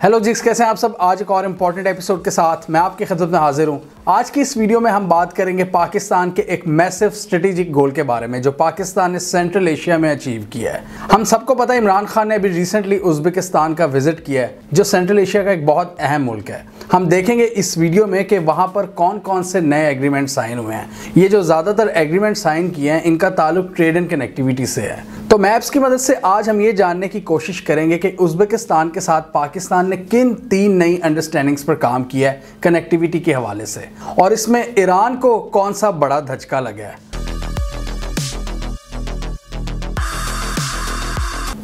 Hello जिक्स, कैसे हैं आप सब। आज एक और इम्पॉर्टेंट एपिसोड के साथ मैं आपकी खिदमत में हाजिर हूं। आज की इस वीडियो में हम बात करेंगे पाकिस्तान के एक मैसिव स्ट्रेटेजिक गोल के बारे में जो पाकिस्तान ने सेंट्रल एशिया में अचीव किया है। हम सबको पता है इमरान खान ने अभी रिसेंटली उज़्बेकिस्तान का विजिट किया है जो सेंट्रल एशिया का एक बहुत अहम मुल्क है। हम देखेंगे इस वीडियो में कि वहाँ पर कौन कौन से नए एग्रीमेंट साइन हुए हैं। ये जो ज़्यादातर एग्रीमेंट साइन किए हैं इनका ताल्लुक ट्रेड एंड कनेक्टिविटी से है। तो मैप्स की मदद से आज हम ये जानने की कोशिश करेंगे कि उज़्बेकिस्तान के साथ पाकिस्तान ने किन 3 नई अंडरस्टैंडिंग्स पर काम किया है कनेक्टिविटी के हवाले से, और इसमें ईरान को कौन सा बड़ा धचका लगा है।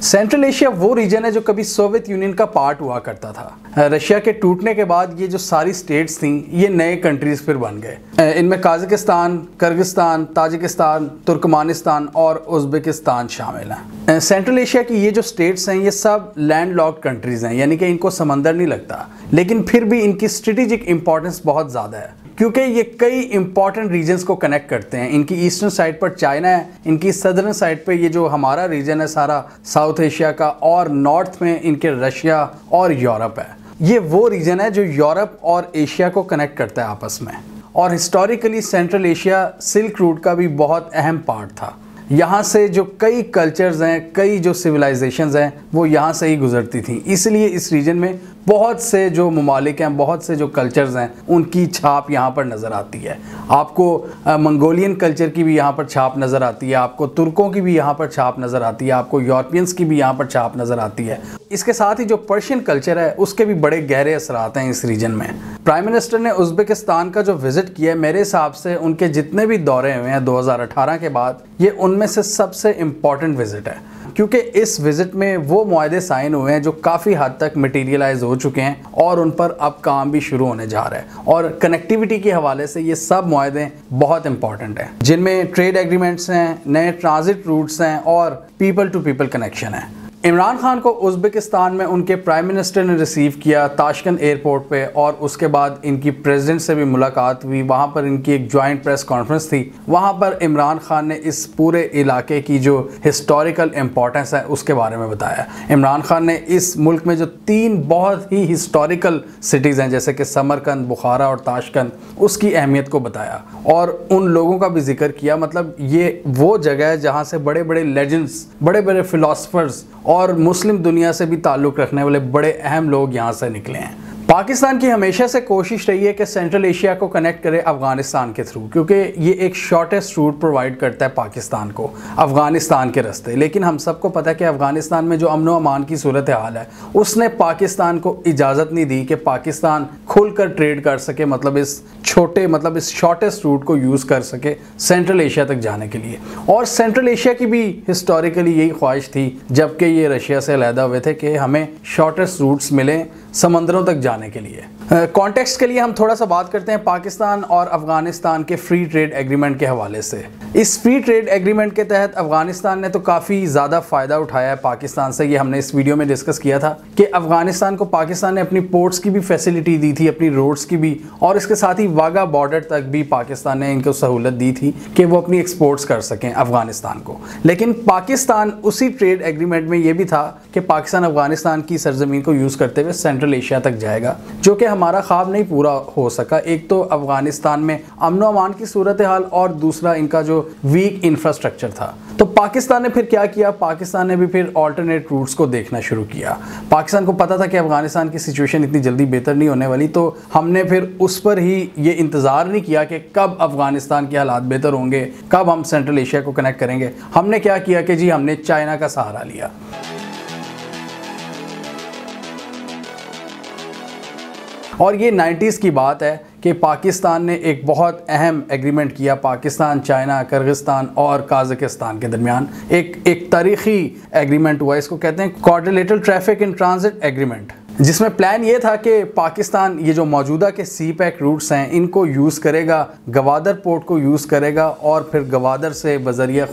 सेंट्रल एशिया वो रीजन है जो कभी सोवियत यूनियन का पार्ट हुआ करता था। रशिया के टूटने के बाद ये जो सारी स्टेट्स थी ये नए कंट्रीज फिर बन गए। इनमें काज़ाकिस्तान, किर्गिस्तान, ताजिकिस्तान, तुर्कमानिस्तान और उज़्बेकिस्तान शामिल हैं। सेंट्रल एशिया की ये जो स्टेट्स हैं ये सब लैंडलॉक्ड कंट्रीज हैं, यानी कि इनको समंदर नहीं लगता, लेकिन फिर भी इनकी स्ट्रेटेजिक इंपॉर्टेंस बहुत ज़्यादा है क्योंकि ये कई इंपॉर्टेंट रीजन्स को कनेक्ट करते हैं। इनकी ईस्टर्न साइड पर चाइना है, इनकी सदर्न साइड पे ये जो हमारा रीजन है सारा साउथ एशिया का, और नॉर्थ में इनके रशिया और यूरोप है। ये वो रीजन है जो यूरोप और एशिया को कनेक्ट करता है आपस में, और historically central Asia silk route का भी बहुत अहम पार्ट था। यहाँ से जो कई कल्चर्स हैं, कई जो सिविलाइजेशंस हैं वो यहाँ से ही गुजरती थी, इसलिए इस रीजन में बहुत से जो ममालिक हैं, बहुत से जो कल्चर्स हैं उनकी छाप यहाँ पर नज़र आती है। आपको मंगोलियन कल्चर की भी यहाँ पर छाप नज़र आती है, आपको तुर्कों की भी यहाँ पर छाप नज़र आती है, आपको यूरोपियंस की भी यहाँ पर छाप नज़र आती है। इसके साथ ही जो पर्शियन कल्चर है उसके भी बड़े गहरे असरात हैं इस रीजन में। प्राइम मिनिस्टर ने उज़्बेकिस्तान का जो विज़िट किया है, मेरे हिसाब से उनके जितने भी दौरे हुए हैं 2018 के बाद, ये उनमें से सबसे इम्पॉर्टेंट विज़िट है क्योंकि इस विज़िट में वो मुआहदे साइन हुए हैं जो काफ़ी हद तक मटीरियलाइज हो चुके हैं और उन पर अब काम भी शुरू होने जा रहा है। और कनेक्टिविटी के हवाले से ये सब मुआहदे बहुत इंपॉर्टेंट हैं, जिनमें ट्रेड एग्रीमेंट्स हैं, नए ट्रांजिट रूट्स हैं और पीपल टू पीपल कनेक्शन है। इमरान खान को उज़्बेकिस्तान में उनके प्राइम मिनिस्टर ने रिसीव किया ताशकंद एयरपोर्ट पे, और उसके बाद इनकी प्रेसिडेंट से भी मुलाकात हुई। वहाँ पर इनकी एक जॉइंट प्रेस कॉन्फ्रेंस थी। वहाँ पर इमरान खान ने इस पूरे इलाके की जो हिस्टोरिकल इम्पोर्टेंस है उसके बारे में बताया। इमरान खान ने इस मुल्क में जो 3 बहुत ही हिस्टोरिकल सिटीज़ हैं जैसे कि समरकंद, बुखारा और ताशकंद, उसकी अहमियत को बताया और उन लोगों का भी जिक्र किया। मतलब ये वो जगह है जहाँ से बड़े बड़े लेजेंड्स, बड़े बड़े फिलोसफर्स और मुस्लिम दुनिया से भी ताल्लुक़ रखने वाले बड़े अहम लोग यहाँ से निकले हैं। पाकिस्तान की हमेशा से कोशिश रही है कि सेंट्रल एशिया को कनेक्ट करे अफ़गानिस्तान के थ्रू, क्योंकि ये एक शॉर्टेस्ट रूट प्रोवाइड करता है पाकिस्तान को अफ़गानिस्तान के रास्ते। लेकिन हम सबको पता है कि अफ़गानिस्तान में जो अमन व अमान की सूरत हाल है उसने पाकिस्तान को इजाज़त नहीं दी कि पाकिस्तान खुलकर ट्रेड कर सके, मतलब इस शॉर्टेस्ट रूट को यूज़ कर सके सेंट्रल एशिया तक जाने के लिए। और सेंट्रल एशिया की भी हिस्टोरिकली यही ख्वाहिश थी जबकि ये रशिया से अलहदा हुए थे कि हमें शॉर्टेस्ट रूट्स मिलें समंदरों तक जाने के लिए। कॉन्टेक्स्ट के लिए हम थोड़ा सा बात करते हैं पाकिस्तान और अफ़गानिस्तान के फ्री ट्रेड एग्रीमेंट के हवाले से। इस फ्री ट्रेड एग्रीमेंट के तहत अफ़गानिस्तान ने तो काफ़ी ज़्यादा फ़ायदा उठाया है पाकिस्तान से। ये हमने इस वीडियो में डिस्कस किया था कि अफ़गानिस्तान को पाकिस्तान ने अपनी पोर्ट्स की भी फैसिलिटी दी थी, अपनी रोड्स की भी, और इसके साथ ही वाघा बॉर्डर तक भी पाकिस्तान ने इनको सहूलत दी थी कि वो अपनी एक्सपोर्ट्स कर सकें अफ़गानिस्तान को। लेकिन पाकिस्तान उसी ट्रेड एग्रीमेंट में ये भी था कि पाकिस्तान अफ़गानिस्तान की सरजमीन को यूज़ करते हुए सेंट्रल एशिया तक जाएगा, जो कि हमारा ख्वाब नहीं पूरा हो सका। एक तो अफ़गानिस्तान में अमन व अमान की सूरत हाल और दूसरा इनका जो वीक इंफ्रास्ट्रक्चर था। तो पाकिस्तान ने फिर क्या किया, पाकिस्तान ने भी फिर ऑल्टरनेट रूट्स को देखना शुरू किया। पाकिस्तान को पता था कि अफ़गानिस्तान की सिचुएशन इतनी जल्दी बेहतर नहीं होने वाली, तो हमने फिर उस पर ही ये इंतज़ार नहीं किया कि कब अफ़गानिस्तान के हालात बेहतर होंगे, कब हम सेंट्रल एशिया को कनेक्ट करेंगे। हमने क्या किया कि जी हमने चाइना का सहारा लिया। और ये 90s की बात है कि पाकिस्तान ने एक बहुत अहम एग्रीमेंट किया पाकिस्तान, चाइना, किर्गिस्तान और काज़ाकिस्तान के दरमियान। एक तारीखी एग्रीमेंट हुआ, इसको कहते हैं quadrilateral traffic in transit agreement, जिसमें प्लान ये था कि पाकिस्तान ये जो मौजूदा के सी पैक रूट्स हैं इनको यूज़ करेगा, गवादर पोर्ट को यूज़ करेगा और फिर गवादर से बजरिया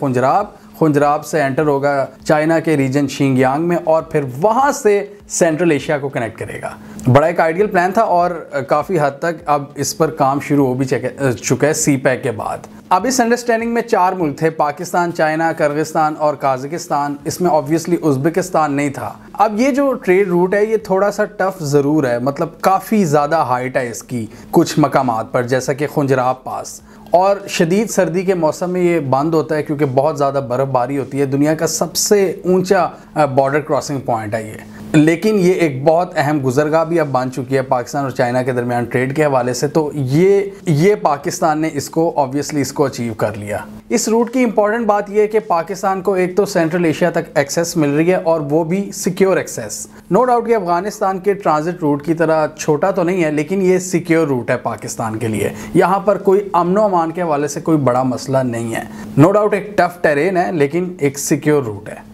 खुंजराब से एंटर होगा चाइना के रीजन शिंगयांग में, और फिर वहाँ से सेंट्रल एशिया को कनेक्ट करेगा। बड़ा एक आइडियल प्लान था और काफ़ी हद तक अब इस पर काम शुरू हो भी चुका है CPEC के बाद। अब इस अंडरस्टैंडिंग में 4 मुल्क थे, पाकिस्तान, चाइना, किर्गिस्तान और काज़ाकिस्तान। इसमें ऑब्वियसली उज़्बेकिस्तान नहीं था। अब ये जो ट्रेड रूट है ये थोड़ा सा टफ ज़रूर है, मतलब काफ़ी ज़्यादा हाइट है इसकी कुछ मकामात पर, जैसा कि खुंजराब पास, और शदीद सर्दी के मौसम में ये बंद होता है क्योंकि बहुत ज़्यादा बर्फ़बारी होती है। दुनिया का सबसे ऊंचा बॉर्डर क्रॉसिंग पॉइंट है ये, लेकिन ये एक बहुत अहम गुजरगाह भी अब बन चुकी है पाकिस्तान और चाइना के दरमियान ट्रेड के हवाले से। तो ये पाकिस्तान ने इसको ऑब्वियसली इसको अचीव कर लिया। इस रूट की इंपॉर्टेंट बात यह है कि पाकिस्तान को एक तो सेंट्रल एशिया तक एक्सेस मिल रही है और वो भी सिक्योर एक्सेस। नो डाउट कि अफगानिस्तान के ट्रांजिट रूट की तरह छोटा तो नहीं है, लेकिन ये सिक्योर रूट है पाकिस्तान के लिए। यहाँ पर कोई अमनो अमान के हवाले से कोई बड़ा मसला नहीं है। नो डाउट एक टफ टेरेन है, लेकिन एक सिक्योर रूट है।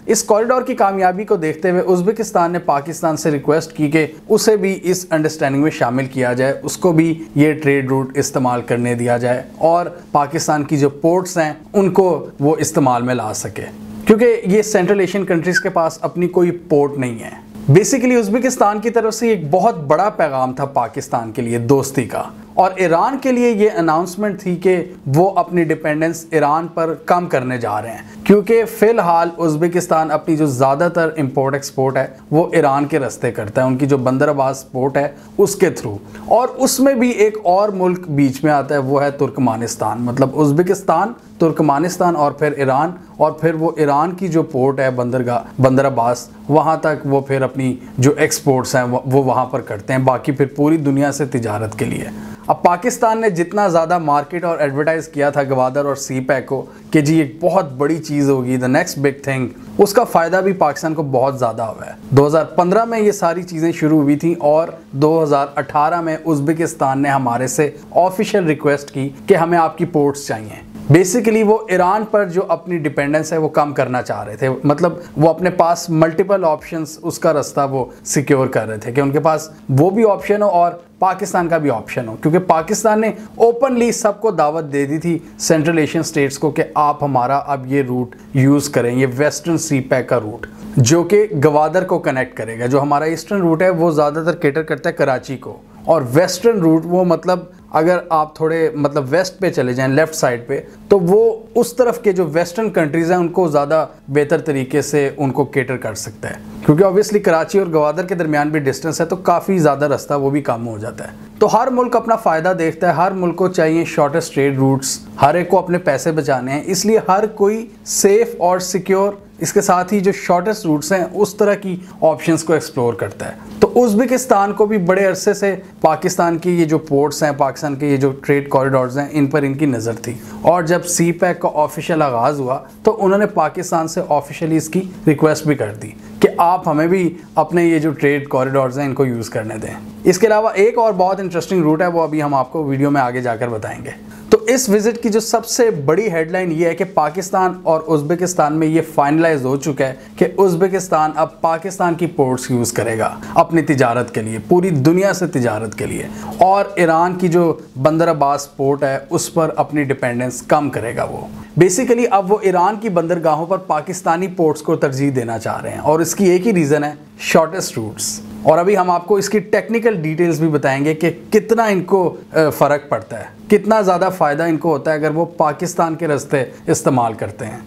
इस कॉरिडोर की कामयाबी को देखते हुए उज़्बेकिस्तान ने पाकिस्तान से रिक्वेस्ट की कि उसे भी इस अंडरस्टैंडिंग में शामिल किया जाए, उसको भी ये ट्रेड रूट इस्तेमाल करने दिया जाए और पाकिस्तान की जो पोर्ट्स हैं उनको वो इस्तेमाल में ला सके, क्योंकि ये सेंट्रल एशियन कंट्रीज़ के पास अपनी कोई पोर्ट नहीं है। बेसिकली उज़्बेकिस्तान की तरफ से एक बहुत बड़ा पैगाम था पाकिस्तान के लिए दोस्ती का, और ईरान के लिए ये अनाउंसमेंट थी कि वो अपनी डिपेंडेंस ईरान पर कम करने जा रहे हैं, क्योंकि फ़िलहाल उज़्बेकिस्तान अपनी जो ज़्यादातर इंपोर्ट एक्सपोर्ट है वो ईरान के रास्ते करता है, उनकी जो बंदर अब्बास पोर्ट है उसके थ्रू। और उसमें भी एक और मुल्क बीच में आता है, वो है तुर्कमानिस्तान। मतलब उज़्बेकिस्तान, तुर्कमानिस्तान और फिर ईरान, और फिर वो ईरान की जो पोर्ट है बंदर अब्बास, वहाँ तक वो फिर अपनी जो एक्सपोर्ट्स हैं वो वहाँ पर करते हैं, बाकी फिर पूरी दुनिया से तिजारत के लिए। अब पाकिस्तान ने जितना ज़्यादा मार्केट और एडवर्टाइज़ किया था गवादर और CPEC को कि जी एक बहुत बड़ी चीज़ होगी, द नेक्स्ट बिग थिंग, उसका फ़ायदा भी पाकिस्तान को बहुत ज़्यादा हुआ है। 2015 में ये सारी चीज़ें शुरू हुई थी और 2018 में उज़्बेकिस्तान ने हमारे से ऑफिशियल रिक्वेस्ट की कि हमें आपकी पोर्ट्स चाहिए। बेसिकली वो ईरान पर जो अपनी डिपेंडेंस है वो कम करना चाह रहे थे, मतलब वो अपने पास मल्टीपल ऑप्शंस, उसका रास्ता वो सिक्योर कर रहे थे कि उनके पास वो भी ऑप्शन हो और पाकिस्तान का भी ऑप्शन हो, क्योंकि पाकिस्तान ने ओपनली सबको दावत दे दी थी सेंट्रल एशियन स्टेट्स को कि आप हमारा अब ये रूट यूज़ करें, ये वेस्टर्न CPEC का रूट जो कि गवादर को कनेक्ट करेगा। जो हमारा ईस्टर्न रूट है वो ज़्यादातर केटर करता है कराची को, और वेस्टर्न रूट वो मतलब अगर आप थोड़े मतलब वेस्ट पे चले जाएं, लेफ़्ट साइड पे, तो वो उस तरफ के जो वेस्टर्न कंट्रीज़ हैं उनको ज़्यादा बेहतर तरीके से उनको केटर कर सकता है, क्योंकि ऑब्वियसली कराची और गवादर के दरमियान भी डिस्टेंस है, तो काफ़ी ज़्यादा रास्ता वो भी कम हो जाता है। तो हर मुल्क अपना फ़ायदा देखता है, हर मुल्क को चाहिए शॉर्टेस्ट ट्रेड रूट्स, हर एक को अपने पैसे बचाने हैं, इसलिए हर कोई सेफ़ और सिक्योर, इसके साथ ही जो शॉर्टेस्ट रूट्स हैं उस तरह की ऑप्शंस को एक्सप्लोर करता है। तो उज़्बेकिस्तान को भी बड़े अरसे से पाकिस्तान की ये जो पोर्ट्स हैं, पाकिस्तान के ये जो ट्रेड कॉरिडोर्स हैं, इन पर इनकी नज़र थी, और जब CPEC का ऑफिशियल आगाज़ हुआ तो उन्होंने पाकिस्तान से ऑफिशियली इसकी रिक्वेस्ट भी कर दी कि आप हमें भी अपने ये जो ट्रेड कॉरिडोर्स हैं इनको यूज़ करने दें। इसके अलावा एक और बहुत इंटरेस्टिंग रूट है, वो अभी हम आपको वीडियो में आगे जाकर बताएंगे। तो इस विजिट की जो सबसे बड़ी हेडलाइन ये है कि पाकिस्तान और उज़्बेकिस्तान में ये फाइनलाइज हो चुका है कि उज़्बेकिस्तान अब पाकिस्तान की पोर्ट्स यूज़ करेगा अपनी तिजारत के लिए, पूरी दुनिया से तिजारत के लिए, और ईरान की जो बंदर अब्बास पोर्ट है उस पर अपनी डिपेंडेंस कम करेगा। वो बेसिकली अब वो ईरान की बंदरगाहों पर पाकिस्तानी पोर्ट्स को तरजीह देना चाह रहे हैं, और इसकी एक ही रीज़न है, शॉर्टेस्ट रूट्स। और अभी हम आपको इसकी टेक्निकल डिटेल्स भी बताएंगे कि कितना इनको फ़र्क पड़ता है, कितना ज़्यादा फ़ायदा इनको होता है अगर वो पाकिस्तान के रास्ते इस्तेमाल करते हैं।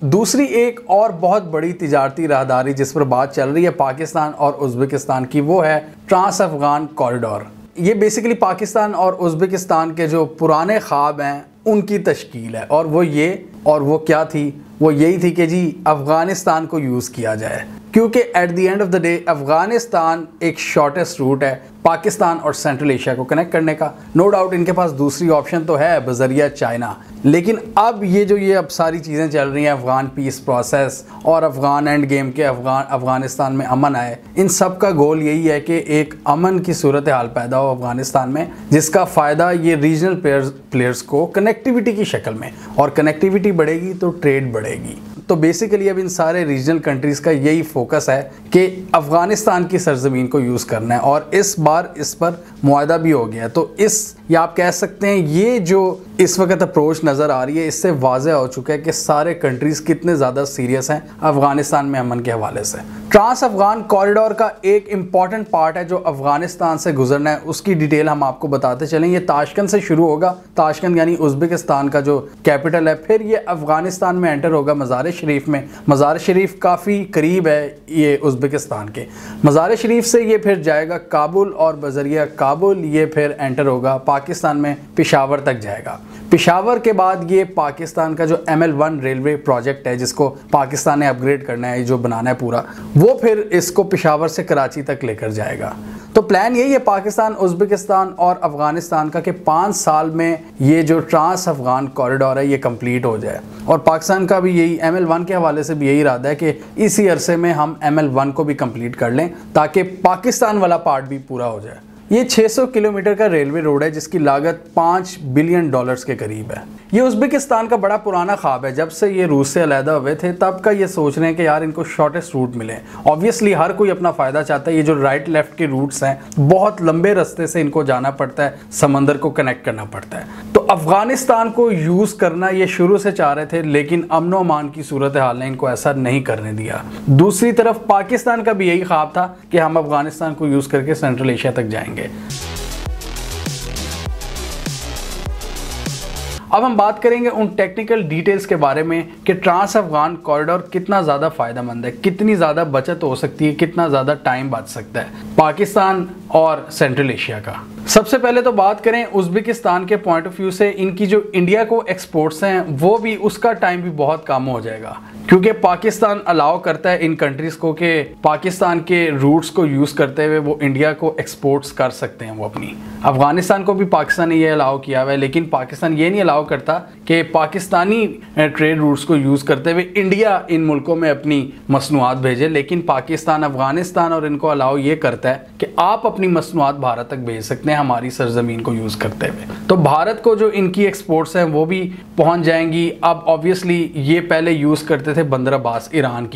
दूसरी एक और बहुत बड़ी तिजारती राहदारी जिस पर बात चल रही है पाकिस्तान और उज़्बेकिस्तान की, वो है ट्रांस अफ़गान कॉरिडोर। ये बेसिकली पाकिस्तान और उज़्बेकिस्तान के जो पुराने ख्वाब हैं उनकी तश्कील है, और वो क्या थी, वो यही थी कि जी अफ़गानिस्तान को यूज़ किया जाए, क्योंकि at the end of the day Afghanistan एक शॉर्टेस्ट रूट है पाकिस्तान और सेंट्रल एशिया को कनेक्ट करने का। नो डाउट इनके पास दूसरी ऑप्शन तो है बज़रिया चाइना, लेकिन अब ये अब सारी चीज़ें चल रही हैं, अफ़गान पीस प्रोसेस और अफ़गान एंड गेम के अफ़गानिस्तान में अमन आए, इन सब का गोल यही है कि एक अमन की सूरत हाल पैदा हो अफ़गानिस्तान में, जिसका फ़ायदा ये रीजनल प्लेयर्स को कनेक्टिविटी की शक्ल में, और कनेक्टिविटी बढ़ेगी तो ट्रेड बढ़ेगी। तो बेसिकली अब इन सारे रीजनल कंट्रीज़ का यही फोकस है कि अफ़गानिस्तान की सरजमीन को यूज़ करना है, और इस बार इस पर मुआहदा भी हो गया है। तो इस या आप कह सकते हैं ये जो इस वक्त अप्रोच नज़र आ रही है, इससे वाज़ेह हो चुका है कि सारे कंट्रीज़ कितने ज़्यादा सीरियस हैं अफ़गानिस्तान में अमन के हवाले से। ट्रांस अफ़गान कॉरिडोर का एक इम्पॉर्टेंट पार्ट है जो अफ़गानिस्तान से गुजरना है, उसकी डिटेल हम आपको बताते चलें। ये ताशकंद से शुरू होगा, ताशकंद यानी उज़्बेकिस्तान का जो कैपिटल है, फिर ये अफ़गानिस्तान में एंटर होगा मज़ार शरीफ में। मज़ार शरीफ काफ़ी करीब है ये उज़्बेकिस्तान के। मज़ार शरीफ से ये फिर जाएगा काबुल और बज़रिया काबुल ये फिर एंटर होगा पाकिस्तान में, पेशावर तक जाएगा। पेशावर के बाद ये पाकिस्तान का जो ML1 रेलवे प्रोजेक्ट है जिसको पाकिस्तान ने अपग्रेड करना है, जो बनाना है पूरा, वो फिर इसको पेशावर से कराची तक लेकर जाएगा। तो प्लान यही है पाकिस्तान, उज़्बेकिस्तान और अफ़गानिस्तान का कि 5 साल में ये जो ट्रांस अफ़गान कॉरिडोर है ये कंप्लीट हो जाए। और पाकिस्तान का भी यही ML1 के हवाले से भी यही इरादा है कि इसी अरसे में हम ML1 को भी कंप्लीट कर लें ताकि पाकिस्तान वाला पार्ट भी पूरा हो जाए। ये 600 किलोमीटर का रेलवे रोड है जिसकी लागत $5 बिलियन के करीब है। ये उज़्बेकिस्तान का बड़ा पुराना ख्वाब है, जब से ये रूस से अलहदा हुए थे तब का ये सोच रहे हैं कि यार इनको शॉर्टेस्ट रूट मिले। ऑब्वियसली हर कोई अपना फ़ायदा चाहता है। ये जो राइट लेफ़्ट के रूट्स हैं बहुत लंबे रास्ते से इनको जाना पड़ता है, समंदर को कनेक्ट करना पड़ता है। तो अफ़गानिस्तान को यूज़ करना ये शुरू से चाह रहे थे, लेकिन अमन व अमान की सूरत हाल ने इनको ऐसा नहीं करने दिया। दूसरी तरफ पाकिस्तान का भी यही ख्वाब था कि हम अफ़गानिस्तान को यूज़ करके सेंट्रल एशिया तक जाएंगे। अब हम बात करेंगे उन टेक्निकल डिटेल्स के बारे में कि ट्रांस अफ़गान कॉरिडोर कितना ज़्यादा फ़ायदेमंद है, कितनी ज़्यादा बचत हो सकती है, कितना ज़्यादा टाइम बच सकता है पाकिस्तान और सेंट्रल एशिया का। सबसे पहले तो बात करें उज़्बेकिस्तान के पॉइंट ऑफ व्यू से, इनकी जो इंडिया को एक्सपोर्ट्स हैं वो भी, उसका टाइम भी बहुत कम हो जाएगा क्योंकि पाकिस्तान अलाउ करता है इन कंट्रीज़ को कि पाकिस्तान के रूट्स को यूज़ करते हुए वो इंडिया को एक्सपोर्ट्स कर सकते हैं वो अपनी। अफ़गानिस्तान को भी पाकिस्तान ने ये अलाउ किया हुआ है, लेकिन पाकिस्तान ये नहीं अलाउ करता कि पाकिस्तानी ट्रेड रूट्स को यूज़ करते हुए इंडिया इन मुल्कों में अपनी मसनूआत भेजे। लेकिन पाकिस्तान, अफ़गानिस्तान और इनको अलाउ ये करता है कि आप अपनी मसनूआत भारत तक भेज सकते हैं हमारी सरजमीन को यूज़ करते हुए। तो भारत को जो इनकी एक्सपोर्ट्स हैं वो भी पहुंच जाएंगी। अब ऑब्वियसली ये पहले यूज़ करते थे बंदर अब्बास ईरान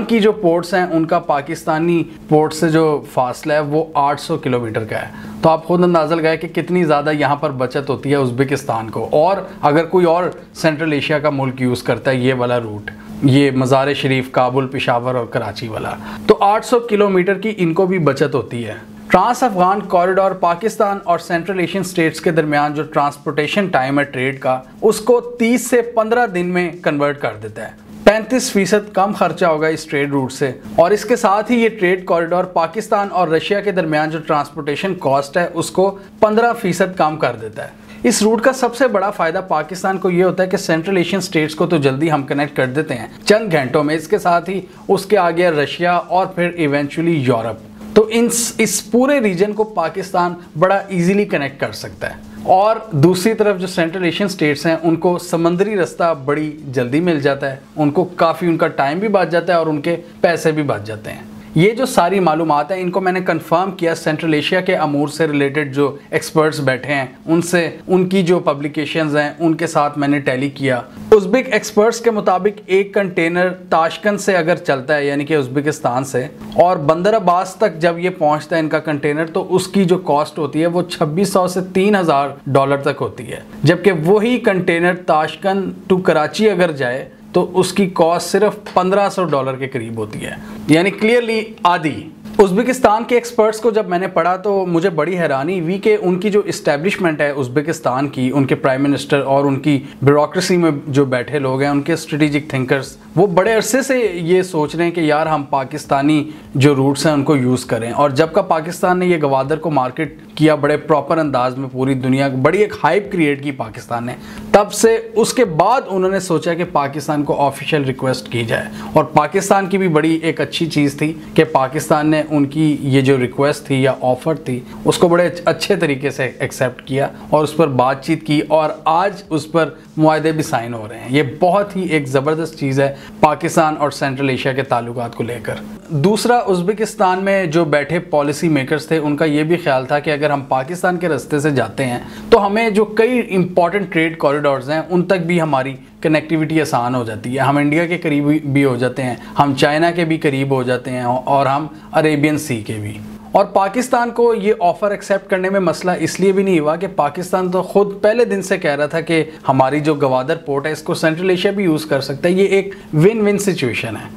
की जो पोर्ट्स हैं उनका पाकिस्तानी पोर्ट से जो फासला है वो 800 किलोमीटर का है। तो आप खुद अंदाज़ा लगाएं कि कितनी ज़्यादा यहाँ पर बचत होती है उज़्बेकिस्तान को। और अगर कोई और सेंट्रल एशिया का मुल्क यूज़ करता है ये वाला रूट, ये मज़ार शरीफ, काबुल, पेशावर और कराची वाला, तो 800 किलोमीटर की इनको भी बचत होती है। ट्रांस अफ़गान कॉरिडोर पाकिस्तान और सेंट्रल एशियन स्टेट्स के दरमियान जो ट्रांसपोर्टेशन टाइम है ट्रेड का, उसको 30 से 15 दिन में कन्वर्ट कर देता है। 35% कम खर्चा होगा इस ट्रेड रूट से। और इसके साथ ही ये ट्रेड कॉरिडोर पाकिस्तान और रशिया के दरमियान जो ट्रांसपोर्टेशन कॉस्ट है उसको 15% कम कर देता है। इस रूट का सबसे बड़ा फायदा पाकिस्तान को ये होता है कि सेंट्रल एशियन स्टेट्स को तो जल्दी हम कनेक्ट कर देते हैं चंद घंटों में, इसके साथ ही उसके आगे रशिया और फिर इवेंचुअली यूरोप। तो इस पूरे रीजन को पाकिस्तान बड़ा इजीली कनेक्ट कर सकता है। और दूसरी तरफ जो सेंट्रल एशियन स्टेट्स हैं उनको समंदरी रास्ता बड़ी जल्दी मिल जाता है, उनको काफ़ी उनका टाइम भी बच जाता है और उनके पैसे भी बच जाते हैं। ये जो सारी मालूमात है इनको मैंने कंफर्म किया सेंट्रल एशिया के अमूर से रिलेटेड जो एक्सपर्ट्स बैठे हैं उनसे, उनकी जो पब्लिकेशंस हैं उनके साथ मैंने टैली किया। उज़्बेक एक्सपर्ट्स के मुताबिक एक कंटेनर ताशकंद से अगर चलता है यानी कि उज़्बेकिस्तान से, और बंदर अब्बास तक जब ये पहुंचता है इनका कंटेनर, तो उसकी जो कॉस्ट होती है वो $2600 से $3000 तक होती है। जबकि वही कंटेनर ताशकंद टू कराची अगर जाए तो उसकी कॉस्ट सिर्फ $1500 के करीब होती है, यानी क्लियरली आधी। उज़्बेकिस्तान के एक्सपर्ट्स को जब मैंने पढ़ा तो मुझे बड़ी हैरानी हुई कि उनकी जो इस्टेब्लिशमेंट है उज़्बेकिस्तान की, उनके प्राइम मिनिस्टर और उनकी ब्यूरोक्रेसी में जो बैठे लोग हैं, उनके स्ट्रेटेजिक थिंकर्स, वो बड़े अरसे से ये सोच रहे हैं कि यार हम पाकिस्तानी जो रूट्स हैं उनको यूज़ करें। और जब का पाकिस्तान ने ये गवादर को मार्केट किया बड़े प्रॉपर अंदाज में, पूरी दुनिया को बड़ी एक हाइप क्रिएट की पाकिस्तान ने, तब से उसके बाद उन्होंने सोचा कि पाकिस्तान को ऑफिशियल रिक्वेस्ट की जाए। और पाकिस्तान की भी बड़ी एक अच्छी चीज़ थी कि पाकिस्तान ने उनकी ये जो रिक्वेस्ट थी या ऑफ़र थी उसको बड़े अच्छे तरीके से एक्सेप्ट किया और उस पर बातचीत की, और आज उस पर मुआहदे भी साइन हो रहे हैं। ये बहुत ही एक ज़बरदस्त चीज़ है पाकिस्तान और सेंट्रल एशिया के ताल्लुकात को लेकर। दूसरा, उज़्बेकिस्तान में जो बैठे पॉलिसी मेकर्स थे उनका ये भी ख्याल था कि अगर हम पाकिस्तान के रास्ते से जाते हैं तो हमें जो कई इंपॉर्टेंट ट्रेड कॉरिडोर्स हैं उन तक भी हमारी कनेक्टिविटी आसान हो जाती है। हम इंडिया के करीब भी हो जाते हैं, हम चाइना के भी करीब हो जाते हैं और हम अरेबियन सी के भी। और पाकिस्तान को ये ऑफ़र एक्सेप्ट करने में मसला इसलिए भी नहीं हुआ कि पाकिस्तान तो खुद पहले दिन से कह रहा था कि हमारी जो गवादर पोर्ट है इसको सेंट्रल एशिया भी यूज़ कर सकता है। ये एक विन विन सिचुएशन है।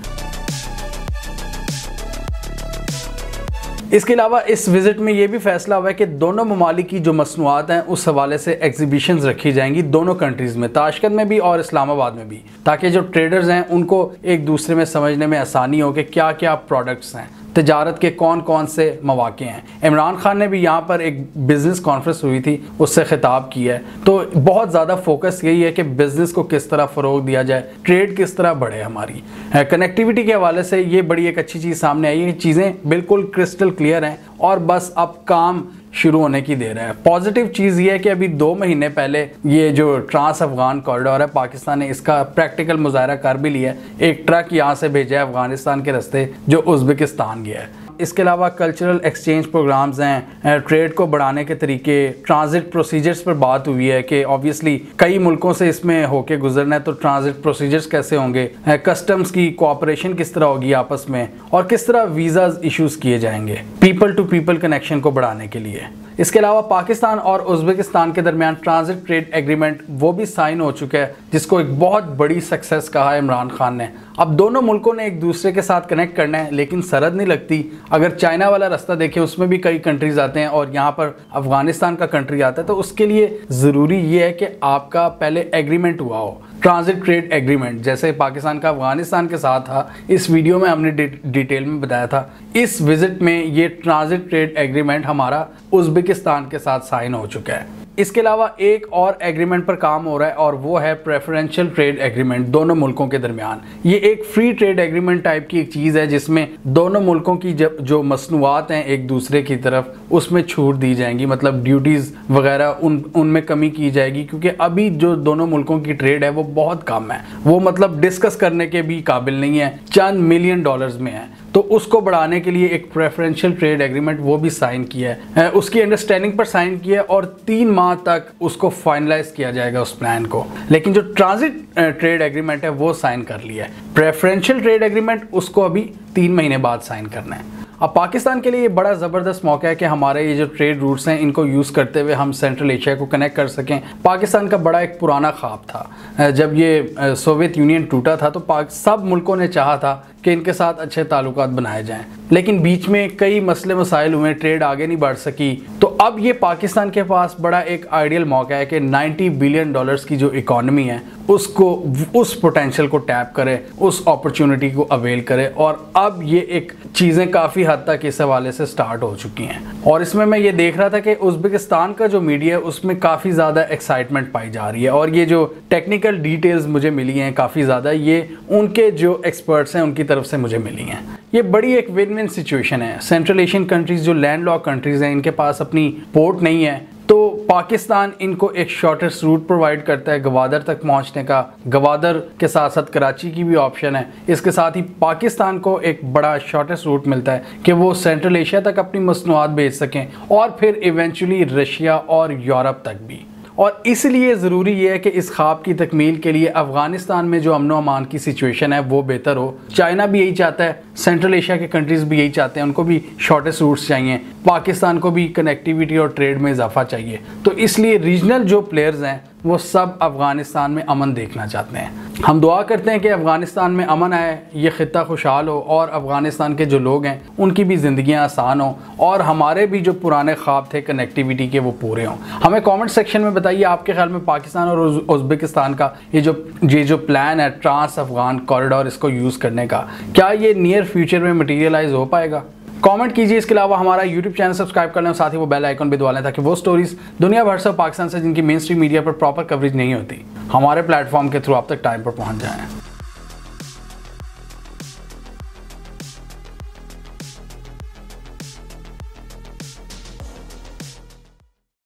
इसके अलावा इस विज़िट में ये भी फैसला हुआ है कि दोनों ममालिक की जो मसनूआत हैं उस हवाले से एग्जीबिशंस रखी जाएंगी दोनों कंट्रीज़ में, ताशकंद में भी और इस्लामाबाद में भी, ताकि जो ट्रेडर्स हैं उनको एक दूसरे में समझने में आसानी हो कि क्या क्या प्रोडक्ट्स हैं, तजारत के कौन कौन से मौके हैं। इमरान खान ने भी यहाँ पर एक बिज़नेस कॉन्फ्रेंस हुई थी, उससे खिताब किया है। तो बहुत ज़्यादा फोकस यही है कि बिज़नेस को किस तरह फ़रोग दिया जाए, ट्रेड किस तरह बढ़े। हमारी कनेक्टिविटी के हवाले से ये बड़ी एक अच्छी चीज़ सामने आई है कि चीज़ें बिल्कुल क्रिस्टल क्लियर हैं और बस अब काम शुरू होने की देर है। पॉजिटिव चीज़ ये है कि अभी 2 महीने पहले ये जो ट्रांस अफगान कॉरिडोर है, पाकिस्तान ने इसका प्रैक्टिकल मुजाहरा कर भी लिया है। एक ट्रक यहाँ से भेजा है अफगानिस्तान के रास्ते जो उज़्बेकिस्तान गया है। इसके अलावा कल्चरल एक्सचेंज प्रोग्राम्स हैं, ट्रेड को बढ़ाने के तरीके, ट्रांजिट प्रोसीजर्स पर बात हुई है कि ऑब्वियसली कई मुल्कों से इसमें होके गुजरना है तो ट्रांजिट प्रोसीजर्स कैसे होंगे, कस्टम्स की कोऑपरेशन किस तरह होगी आपस में, और किस तरह वीज़ाज इश्यूज़ किए जाएंगे पीपल टू पीपल कनेक्शन को बढ़ाने के लिए। इसके अलावा पाकिस्तान और उज़्बेकिस्तान के दरमियान ट्रांजिट ट्रेड एग्रीमेंट वो भी साइन हो चुका है, जिसको एक बहुत बड़ी सक्सेस कहा है इमरान खान ने। अब दोनों मुल्कों ने एक दूसरे के साथ कनेक्ट करना है, लेकिन सरहद नहीं लगती। अगर चाइना वाला रास्ता देखें उसमें भी कई कंट्रीज आते हैं और यहाँ पर अफगानिस्तान का कंट्री आता है, तो उसके लिए ज़रूरी ये है कि आपका पहले एग्रीमेंट हुआ हो, ट्रांजिट ट्रेड एग्रीमेंट, जैसे पाकिस्तान का अफगानिस्तान के साथ था। इस वीडियो में हमने डिटेल में बताया था। इस विजिट में ये ट्रांजिट ट्रेड एग्रीमेंट हमारा उज़्बेकिस्तान के साथ साइन हो चुका है। इसके अलावा एक और एग्रीमेंट पर काम हो रहा है और वो है प्रेफरेंशियल ट्रेड एग्रीमेंट दोनों मुल्कों के दरमियान। ये एक फ्री ट्रेड एग्रीमेंट टाइप की एक चीज़ है जिसमें दोनों मुल्कों की जो मसनूआत हैं एक दूसरे की तरफ, उसमें छूट दी जाएंगी, मतलब ड्यूटीज़ वगैरह उनमें कमी की जाएगी, क्योंकि अभी जो दोनों मुल्कों की ट्रेड है वो बहुत कम है, वो मतलब डिस्कस करने के भी काबिल नहीं है, चंद मिलियन डॉलर्स में है। तो उसको बढ़ाने के लिए एक प्रेफरेंशियल ट्रेड एग्रीमेंट वो भी साइन किया है, उसकी अंडरस्टैंडिंग पर साइन किया है और 3 माह तक उसको फाइनलाइज किया जाएगा उस प्लान को। लेकिन जो ट्रांजिट ट्रेड एग्रीमेंट है वो साइन कर लिया है। प्रेफरेंशियल ट्रेड एग्रीमेंट उसको अभी 3 महीने बाद साइन करना है। अब पाकिस्तान के लिए ये बड़ा ज़बरदस्त मौका है कि हमारे ये जो ट्रेड रूट्स हैं इनको यूज़ करते हुए हम सेंट्रल एशिया को कनेक्ट कर सकें। पाकिस्तान का बड़ा एक पुराना ख्वाब था, जब ये सोवियत यूनियन टूटा था तो सब मुल्कों ने चाहा था कि इनके साथ अच्छे ताल्लुकात बनाए जाएं, लेकिन बीच में कई मसले मसाइल हुए, ट्रेड आगे नहीं बढ़ सकी। तो अब ये पाकिस्तान के पास बड़ा एक आइडियल मौका है कि 90 बिलियन डॉलर्स की जो इकॉनमी है उसको, उस पोटेंशियल को टैप करे, उस अपॉर्चुनिटी को अवेल करे। और अब ये एक चीज़ें काफ़ी हद तक इस हवाले से स्टार्ट हो चुकी हैं। और इसमें मैं ये देख रहा था कि उज़्बेकिस्तान का जो मीडिया है उसमें काफ़ी ज़्यादा एक्साइटमेंट पाई जा रही है, और ये जो टेक्निकल डिटेल्स मुझे मिली हैं काफ़ी ज़्यादा, ये उनके जो एक्सपर्ट्स हैं उनकी तरफ से मुझे मिली हैं। ये बड़ी एक विन विन सिचुएशन है। सेंट्रल एशियन कंट्रीज़ जो लैंड लॉक कंट्रीज़ हैं, इनके पास अपनी पोर्ट नहीं है, तो पाकिस्तान इनको एक शॉर्टेस्ट रूट प्रोवाइड करता है गवादर तक पहुंचने का। गवादर के साथ साथ कराची की भी ऑप्शन है। इसके साथ ही पाकिस्तान को एक बड़ा शॉर्टेस्ट रूट मिलता है कि वो सेंट्रल एशिया तक अपनी मसनूआत भेज सकें और फिर इवेंचुअली रशिया और यूरोप तक भी। और इसलिए ज़रूरी ये है कि इस ख्वाब की तकमील के लिए अफ़गानिस्तान में जो अमन अमान की सिचुएशन है वो बेहतर हो। चाइना भी यही चाहता है, सेंट्रल एशिया के कंट्रीज़ भी यही चाहते हैं, उनको भी शॉर्टेस्ट रूट्स चाहिए, पाकिस्तान को भी कनेक्टिविटी और ट्रेड में इजाफा चाहिए। तो इसलिए रीजनल जो प्लेयर्स हैं वो सब अफ़गानिस्तान में अमन देखना चाहते हैं। हम दुआ करते हैं कि अफ़गानिस्तान में अमन आए, ये ख़ित्ता खुशहाल हो और अफ़गानिस्तान के जो लोग हैं उनकी भी ज़िंदगियां आसान हो और हमारे भी जो पुराने ख्वाब थे कनेक्टिविटी के वो पूरे हों। हमें कमेंट सेक्शन में बताइए आपके ख्याल में पाकिस्तान और उज़्बेकिस्तान का ये जो प्लान है ट्रांस अफगान कॉरिडोर इसको यूज़ करने का, क्या ये नियर फ्यूचर में मटीरियलाइज हो पाएगा? कमेंट कीजिए। इसके अलावा हमारा यूट्यूब चैनल सब्सक्राइब कर लें और साथ ही वो बेल आइकन भी दबा लें ताकि वो स्टोरीज दुनिया भर से पाकिस्तान से जिनकी मेन स्ट्रीम मीडिया पर प्रॉपर कवरेज नहीं होती हमारे प्लेटफॉर्म के थ्रू आप तक टाइम पर पहुंच जाएं।